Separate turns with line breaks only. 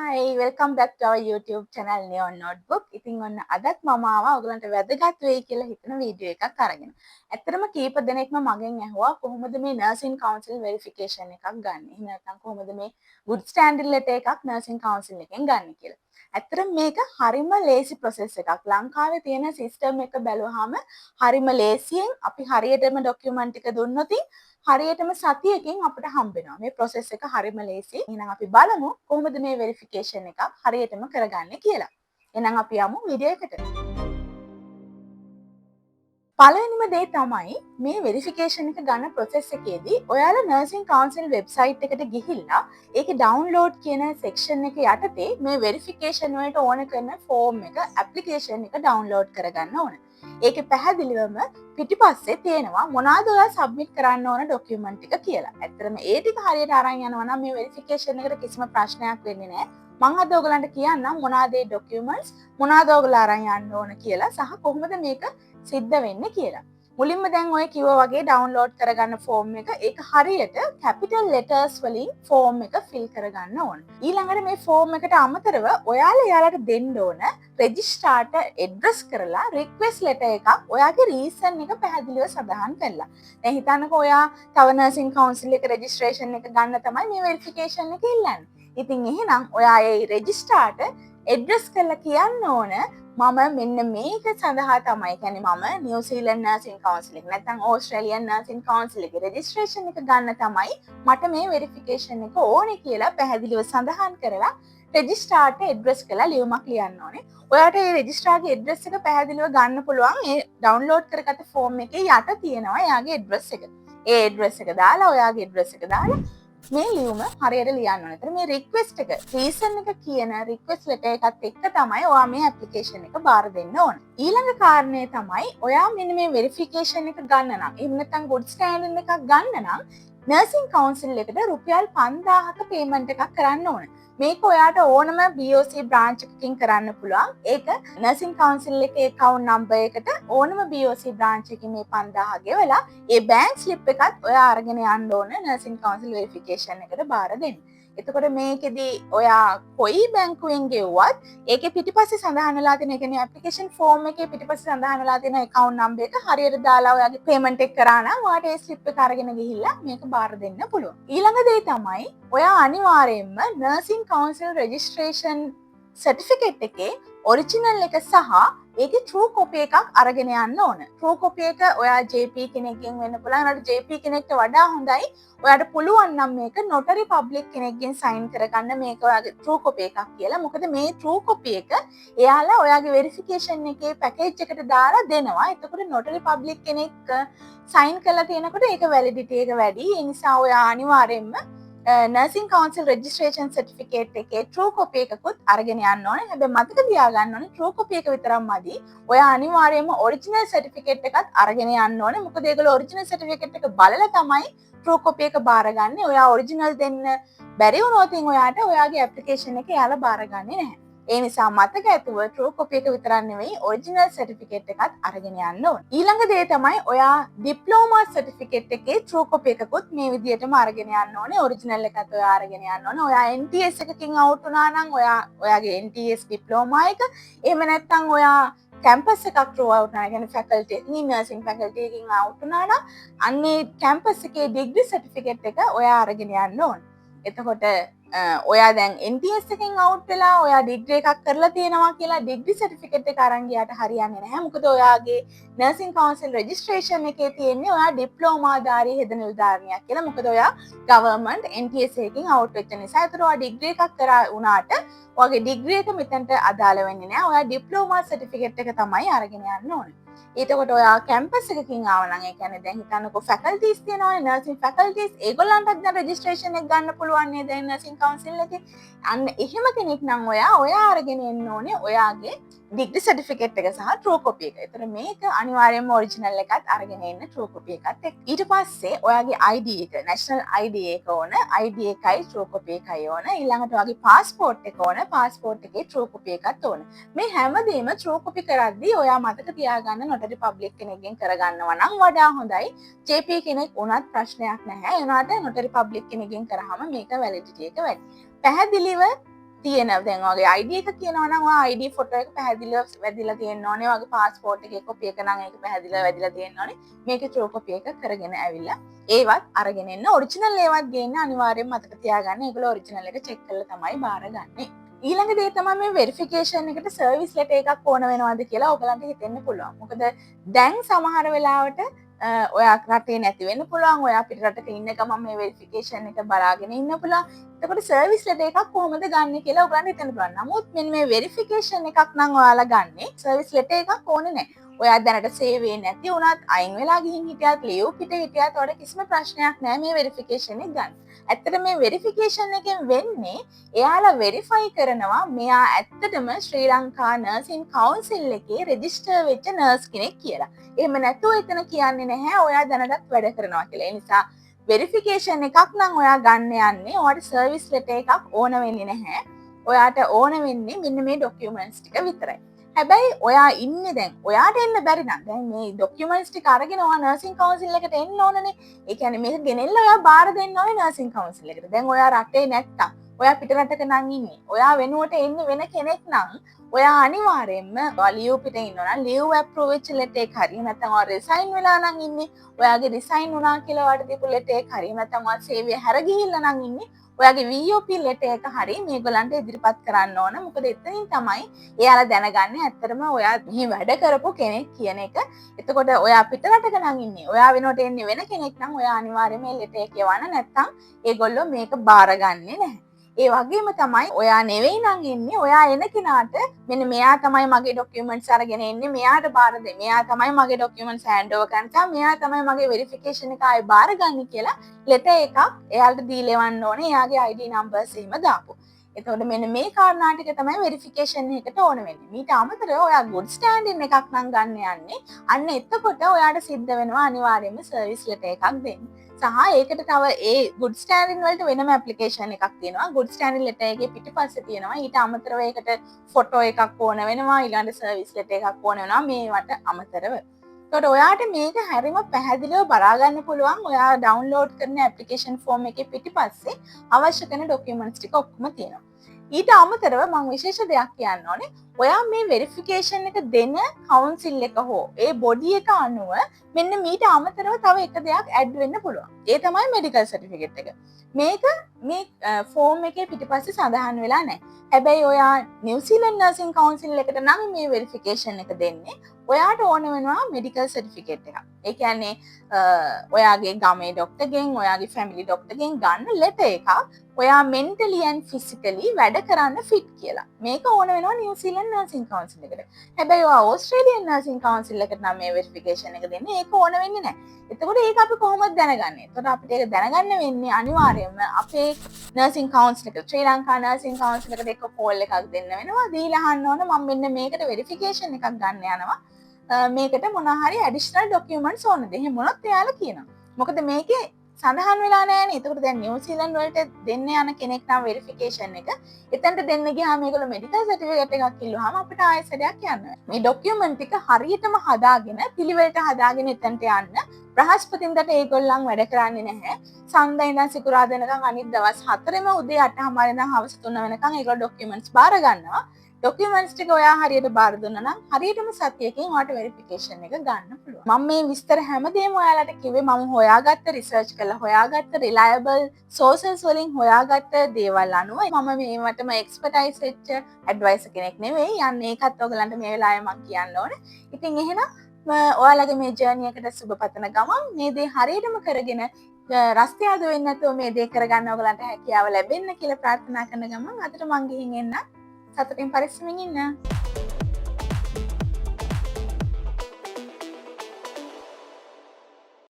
Hi, welcome back to our YouTube channel Neon Notebook. ඉතින් ඔන්න අදත් මම ආවා ඔයගලන්ට වැදගත් වෙයි කියලා හිතන වීඩියෝ එකක් අරගෙන. ඇත්තටම කීප දෙනෙක්ම මගෙන් ඇහුවා කොහොමද මේ nursing council verification එකක් ගන්න. එහෙම නැත්නම් කොහොමද මේ good standard letter එකක් nursing council එකෙන් ගන්න කියලා. ඇත්තටම මේක හරිම ලේසි process එකක්. ලංකාවේ තියෙන system එක බැලුවාම හරිම ලේසියෙන් අපි හරියටම document එක දුන්නොත් හරියටම සතියකින් අපිට හම්බ වෙනවා. මේ process එක හරිම ලේසි. එහෙනම් අපි බලමු කොහොමද මේ verification එකක් හරියටම කරගන්නේ කියලා. එහෙනම් අපි යමු වීඩියෝ එකට. පළවෙනිම දේ තමයි මේ verification එක ගන්න process එකේදී ඔයාලා nursing council website එකට ගිහිල්ලා ඒකේ download කියන section එක යටතේ මේ verification වලට ඕන කරන form එක application එක download කරගන්න ඕන. ඒකේ පැහැදිලිවම පිටිපස්සේ තියෙනවා මොනවාද ඔයා submit කරන්න ඕන document එක කියලා. ඇත්තටම ඒ ටික හරියට අරන් යනවා නම් මේ verification එකට කිසිම ප්‍රශ්නයක් වෙන්නේ නැහැ. මම අද ඔයගලන්ට කියන්නම් මොනවාද මේ documents මොනවාද ඔයගලා අරන් යන්න ඕන කියලා සහ කොහොමද මේක සිද්ධ වෙන්නේ කියලා. මුලින්ම දැන් ඔය කිව්වා වගේ download කරගන්න form එක ඒක හරියට capital letters වලින් form එක fill කරගන්න ඕන. ඊළඟට මේ form එකට අමතරව ඔයාලා යාලට දෙන්න ඕන registrarට address කරලා request letter එකක් ඔයාගේ reason එක පැහැදිලිව සඳහන් කරලා. දැන් හිතන්නකෝ ඔයා තව nursing council එක registration එක ගන්න තමයි මේ verification එක ඉල්ලන්නේ. ඉතින් එහෙනම් ඔයා ඒ registrarට address කරලා කියන්න ඕන මම මෙන්න මේක සඳහා තමයි කියන්නේ මම New Zealand Nursing Council එක නැත්නම් Australian Nursing Council එකේ registration එක ගන්න තමයි මට මේ verification එක ඕනේ කියලා පැහැදිලිව සඳහන් කරලා registrarට address කරලා ලියුමක් ලියන්න ඕනේ. ඔයාට මේ registrarගේ address එක පැහැදිලිව ගන්න පුළුවන් ඒ download කරගත්ත form එකේ යට තියෙනවා එයාගේ address එක. ඒ address එක දාලා ඔයාගේ address එක දාලා මේ ලියුම හරියට ලියන්න ඕනේ. ඒතර මේ request එක reason එක කියන request letter එකත් එක්ක තමයි ඔයා මේ application එක බාර දෙන්න ඕන. ඊළඟ කාරණේ තමයි ඔයා මෙන්න මේ verification එක ගන්න නම් එහෙම නැත්නම් good standard එකක් ගන්න නම් nursing council එකට රුපියල් 5000ක payment එකක් කරන්න ඕන. මේක ඔයාට ඕනම BOC branch එකකින් කරන්න පුළුවන්. ඒක nursing council එකේ account number එකට ඕනම BOC branch එකකින් මේ 5000 ගෙවලා ඒ bank slip එකත් ඔයා අරගෙන යන්න ඕන nursing council verification එකට බාර දෙන්න. එතකොට මේකෙදී ඔයා කොයි බැංකුවෙන් ගෙව්වත් ඒකේ පිටිපස්සේ සඳහන් වෙලා තියෙන ඒ කියන්නේ application form එකේ පිටිපස්සේ සඳහන් වෙලා තියෙන account number එක හරියට දාලා ඔයාගේ payment එක කරා නම් ඔයාට ඒ slip එක අරගෙන ගිහිල්ලා මේක බාර දෙන්න පුළුවන්. ඊළඟ දේ තමයි ඔයා අනිවාර්යයෙන්ම nursing council registration certificate එකේ original එක සහ ඒකේ true copy එකක් අරගෙන යන්න ඕන. true copy එක ඔයා JP කෙනෙක්ගෙන් වෙන්න පුළුවන්. ඒකට JP කෙනෙක්ට වඩා හොඳයි ඔයාට පුළුවන් නම් මේක notary public කෙනෙක්ගෙන් sign කරගන්න මේක ඔයාගේ true copy එකක් කියලා. මොකද මේ true copy එක එයාලා ඔයාගේ verification එකේ package එකට දාලා දෙනවා. එතකොට notary public කෙනෙක් sign කරලා තියෙනකොට ඒක validity එක වැඩි. ඒ නිසා ඔයා අනිවාර්යයෙන්ම nursing council registration certificate එකේ true copy එකකුත් අරගෙන යන්න ඕනේ. හැබැයි මතක තියාගන්න ඕනේ true copy එක විතරක් මදි. ඔයා අනිවාර්යයෙන්ම original certificate එකත් අරගෙන යන්න ඕනේ. මොකද ඒගොල්ලෝ original certificate එක බලලා තමයි true copy එක බාරගන්නේ. ඔයා original දෙන්න බැරි වුණොත් ඔයාට ඔයාගේ application එක යාලා බාරගන්නේ නැහැ. ඒ නිසා මතක ඇතුව true copy එක විතරක් නෙවෙයි original certificate එකත් අරගෙන යන්න ඕනේ. ඊළඟ දේ තමයි ඔයා diploma certificate එකේ true copy එකකුත් මේ විදිහටම අරගෙන යන්න ඕනේ. original එකත් ඔයා අරගෙන යන්න ඕනේ. ඔයා NTS එකකින් out වුණා නම් ඔයාගේ NTS diploma එක එහෙම නැත්නම් ඔයා කැම්පස් එකක් through out වුණා. කියන්නේ faculty එකකින් nursing faculty එකකින් out වුණා නම් අන්නේ කැම්පස් එකේ degree certificate එක ඔයා අරගෙන යන්න ඕනේ. එතකොට ඔයා දැන් NTS එකෙන් out වෙලා ඔයා ඩිග්‍රී එකක් කරලා තියෙනවා කියලා ඩිග්‍රී සර්ටිෆිකේට් එක අරන් ගියාට හරියන්නේ නැහැ. මොකද ඔයාගේ nursing council registration එකේ තියෙන්නේ ඔයා ඩිප්ලෝමා ධාරී හෙද නිලධාරියක් කියලා. මොකද ඔයා government NTS එකකින් out වෙච්ච නිසා. ඒතර ඔයා ඩිග්‍රී එකක් කරා වුණාට ඔයාගේ ඩිග්‍රී එක මෙතනට අදාළ වෙන්නේ නැහැ. ඔයා ඩිප්ලෝමා සර්ටිෆිකේට් එක තමයි අරගෙන යන්න ඕනේ. එතකොට ඔයා කැම්පස් එකකින් ආව නම් ඒ කියන්නේ දැන් හිතන්නකෝ ෆැකල්ටිස් තියෙනවානේ නර්සින් ෆැකල්ටිස් ඒගොල්ලන්ටත් දැන් රෙජිස්ට්‍රේෂන් එක ගන්න පුළුවන් නේද දැන් නර්සින් කවුන්සිල් එකේ අන්න එහෙම කෙනෙක් නම් ඔයා අරගෙන එන්න ඕනේ ඔයාගේ ඩිග්‍රී සර්ටිෆිකේට් එක සහ true copy එක. ඒතර මේක අනිවාර්යයෙන්ම ඔරිජිනල් එකත් අරගෙන එන්න true copy එකත් එක්ක. ඊට පස්සේ ඔයාගේ ID එක national ID එක ඕන ID එකයි true copy එකයි ඕන. ඊළඟට ඔයාගේ passport එක ඕන passport එකේ true copy එකත් ඕන. මේ හැමදේම true copy කරද්දී ඔයා මතක තියාගන්න notary public කෙනෙක්ගෙන් කරගන්නවා නම් වඩා හොඳයි. JP කෙනෙක් උනත් ප්‍රශ්නයක් නැහැ. ඒ වුණාට notary public කෙනෙක්ගෙන් කරාම මේක validity එක වැඩි. පැහැදිලිව තියෙන දැන් වගේ ID එක කියනවා නම් ඔයා ID ෆොටෝ එක පැහැදිලිව වැදිලා තියෙන්න ඕනේ. ඔයාගේ પાස්පෝර්ට් එකේ කොපි එක නම් ඒක පැහැදිලිව වැදිලා තියෙන්න ඕනේ. මේකේ ට්‍රූ කොපි එක කරගෙන ඇවිල්ලා ඒවත් අරගෙන එන්න. ඔරිජිනල් ඒවත් ගේන්න අනිවාර්යෙන්ම මතක තියාගන්න. ඒගොල්ලෝ ඔරිජිනල් එක චෙක් කරලා තමයි බාරගන්නේ. ඊළඟ දේ තමයි මේ වෙරිෆිකේෂන් එකට සර්විස් ලෙටර් එකක් ඕන වෙනවද කියලා ඔයගලන්ට හිතෙන්න පුළුවන්. මොකද දැන් සමහර වෙලාවට ඔයා රටේ නැති වෙන්න පුළුවන්. ඔයා පිට රටක ඉන්න ගමන් මේ වෙරිෆිකේෂන් එක බලාගෙන ඉන්න පුළුවන්. එතකොට සර්විස් ලෙටර් එකක් කොහොමද ගන්න කියලා ඔයගලන්ට හිතන්න පුළුවන්. නමුත් මෙන්න මේ වෙරිෆිකේෂන් එකක් නම් ඔයාලා ගන්නේ සර්විස් ලෙටර් එකක් ඕනේ නැහැ. ඔයා දැනට සේවයේ නැති වුණත් අයින් වෙලා ගිහින් හිටියත් ලීව් පිට හිටියත් ඔයාලට කිසිම ප්‍රශ්නයක් නැහැ මේ වෙරිෆිකේෂන් එක ගන්න. ඇත්තට මේ වෙරිෆිකේෂන් එකෙන් වෙන්නේ එයාලා වෙරිෆයි කරනවා මෙයා ඇත්තටම ශ්‍රී ලංකා නර්සින් කවුන්සිල් එකේ රෙජිස්ටර් වෙච්ච නර්ස් කෙනෙක් කියලා. එහෙම නැතුව එතන කියන්නේ නැහැ ඔයා දැනටත් වැඩ කරනවා කියලා. ඒ නිසා වෙරිෆිකේෂන් එකක් නම් ඔයා ගන්න යන්නේ. ඔයාට සර්විස් ලෙටර් එකක් ඕන වෙන්නේ නැහැ. ඔයාට ඕන වෙන්නේ මෙන්න මේ ડોකියුමන්ට්ස් ටික විතරයි. හැබැයි ඔයා ඉන්නේ දැන් ඔයාට එන්න බැරි නම් දැන් මේ ડોකියුමන්ට්ස් ටික අරගෙන ඔයා නර්සින් කවුන්සිල් එකට එන්න ඕනනේ. ඒ කියන්නේ මේක ගෙනෙල්ල ඔයා බාර දෙන්න ඕනේ නර්සින් කවුන්සිල් එකට. දැන් ඔයා රටේ නැත්තම් ඔයා පිට රටක නම් ඉන්නේ. ඔයා වෙනුවට එන්නේ වෙන කෙනෙක් නම් ඔයා අනිවාර්යෙන්ම ලීව් පිට ඉන්නවා නම් ලීව් ඇප්‍රූව් වෙච්ච ලෙටර් එක හරිය නැත්නම් ඔයා රිසයින් වෙලා නම් ඉන්නේ. ඔයාගේ රිසයින් වුණා කියලා ඔයාට දීපු ලෙටර් එක හරිය නැත්නම් ඔයා සේවය හැර ගිහිල්ලා නම් ඉන්නේ. ඔයාගේ VOP ලෙටර් එක හරි මේගොල්ලන්ට ඉදිරිපත් කරන්න ඕන. මොකද එතනින් තමයි එයාලා දැනගන්නේ ඇත්තටම ඔයා මෙහි වැඩ කරපු කෙනෙක් කියන එක. එතකොට ඔයා පිට රටක නම් ඉන්නේ. ඔයා වෙනුවට එන්නේ වෙන කෙනෙක් නම් ඔයා අනිවාර්යයෙන්ම මේ ලෙටර් එක යවන්න නැත්නම් ඒගොල්ලෝ මේක බාරගන්නේ නැහැ. ඒ වගේම තමයි ඔයා නෙවෙයි නම් ඉන්නේ ඔයා එන කෙනාට මෙන්න මෙයා තමයි මගේ ડોකියුමන්ට්ස් අරගෙන එන්නේ මෙයාට බාර දෙන්න. මෙයා තමයි මගේ ડોකියුමන්ට්ස් හෑන්ඩ් ඕවර් කරන්න. මෙයා තමයි මගේ වෙරිෆිකේෂන් එක ආයේ බාරගන්නේ කියලා ලෙටර් එකක් එයාලට දීලා එවන්න ඕනේ. එයාගේ ID නම්බර්ස් එහෙම දාපු. එතකොට මෙන්න මේ කාරණා ටික තමයි වෙරිෆිකේෂන් එකට ඕන වෙන්නේ. ඊට අමතරව ඔයා good standing එකක් නම් ගන්න යන්නේ. අන්න එතකොට ඔයාට සිද්ධ වෙනවා අනිවාර්යයෙන්ම සර්විස් ලෙටර් එකක් දෙන්න. සහ ඒකට තව ඒ good standing වලට වෙනම ඇප්ලිකේෂන් එකක් තියෙනවා. good standing ලෙටර් එකේ පිටිපස්සේ තියෙනවා. ඊට අමතරව ඒකට ෆොටෝ එකක් ඕන වෙනවා. ඊළඟ සර්විස් ලෙටර් එකක් ඕන වෙනවා මේවට අමතරව. එතකොට ඔයාට මේක හරිම පැහැදිලිව බලා ගන්න පුළුවන්. ඔයා ඩවුන්ලෝඩ් කරන ඇප්ලිකේෂන් ෆෝම් එකේ පිටිපස්සේ අවශ්‍ය කරන ડોකියුමන්ට්ස් ටික ඔක්කොම තියෙනවා. ඊට අමතරව මම විශේෂ දෙයක් කියන්න ඕනේ. ඔයා මේ වෙරිෆිකේෂන් එක දෙන කවුන්සිල් එක හෝ ඒ බොඩි එක අනුව මෙන්න මීට අමතරව තව එක දෙයක් ඇඩ් වෙන්න පුළුවන්. ඒ තමයි මෙඩිකල් සර්ටිෆිකේට් එක. මේක මේ ෆෝම් එකේ පිටිපස්සේ සඳහන් වෙලා නැහැ. හැබැයි ඔයා නිව්සීලන්ත නර්සින් කවුන්සිල් එකට නම් මේ වෙරිෆිකේෂන් එක දෙන්නේ. ඔයාට ඕන වෙනවා මෙඩිකල් සර්ටිෆිකේට් එකක්. ඒ කියන්නේ ඔයාගේ ගමේ ડોක්ටර්ගෙන් ඔයාගේ ෆැමිලි ડોක්ටර්ගෙන් ගන්න ලෙටර් එකක්. ඔයා mentally and physically වැඩ කරන්න ෆිට් කියලා. මේක ඕන වෙනවා නිව්සීලන්ත නර්සින් කවුන්සිල් එකට. හැබැයි ඔයා ඕස්ට්‍රේලියන් නර්සින් කවුන්සිල් එකට නම් මේ වෙරිෆිකේෂන් එක දෙන්නේ. ඒක ඕන වෙන්නේ නැහැ. එතකොට ඒක අපි කොහොමද දැනගන්නේ? එතකොට අපිට ඒක දැනගන්න වෙන්නේ අනිවාර්යයෙන්ම අපේ නර්සින් කවුන්සිල් එකට ශ්‍රී ලංකා නර්සින් කවුන්සිල් එකට එක කෝල් එකක් දෙන්න වෙනවා. දීලා අහන්න ඕන මම මෙන්න මේකට වෙරිෆිකේෂන් එකක් ගන්න යනවා. මේකට මොනවා හරි ඇඩිෂනල් ડોකියුමන්ට්ස් ඕනද? එහෙම මොනවද එයාලා කියනවා. මොකද මේකේ සඳහන් වෙලා නැහැ නේ. ඒකට දැන් නිව්සීලන්ත වලට දෙන්න යන කෙනෙක් නම් වෙරිෆිකේෂන් එක එතනට දෙන්න ගියාම මේගොල්ලෝ මෙඩිකල් සර්ටිෆිකේට් එකක් කිව්වහම අපිට ආයෙසරයක් යන්න වෙනවා. මේ ડોකියුමන්ට් ටික හරියටම හදාගෙන පිළිවෙලට හදාගෙන එතනට යන්න. බ්‍රහස්පතින්දට ඒගොල්ලන් වැඩ කරන්නේ නැහැ. සන්දා ඉඳන් සිකුරාදා වෙනකන් අනිත් දවස් 4ෙම උදේ 8:00 ඉඳන් හවස 3 වෙනකන් ඒගොල්ලෝ ડોකියුමන්ට්ස් බාර ගන්නවා. ડોකියුමන්ට්ස් ටික ඔයා හරියට බාර දුන්නා නම් හරියටම සතියකින් ඔයාට වෙරිෆිකේෂන් එක ගන්න පුළුවන්. මම මේ විස්තර හැමදේම ඔයාලට කිව්වේ මම හොයාගත්ත රිසර්ච් කරලා හොයාගත්ත රිලයබල් සෝසස් වලින් හොයාගත්ත දේවල් අනුව මම මේවටම එක්ස්පර්ටයිස් වෙච්ච ඇඩ්වයිසර් කෙනෙක් නෙවෙයි. යන්නේ ඒකත් ඔයගලන්ට මේ වෙලාවේ මම කියන්න ඕනේ. ඉතින් එහෙනම් ඔයාලගේ මේ ජර්නි එකට සුබ පතන ගමන් මේ දේ හරියටම කරගෙන රස්තියාදු වෙන්නේ නැතුව මේ දේ කරගන්න ඔයගලන්ට හැකියාව ලැබෙන්න කියලා ප්‍රාර්ථනා කරන ගමන් අදට මං ගිහින් එන්න. සතුටින් පරිස්සමින් ඉන්න.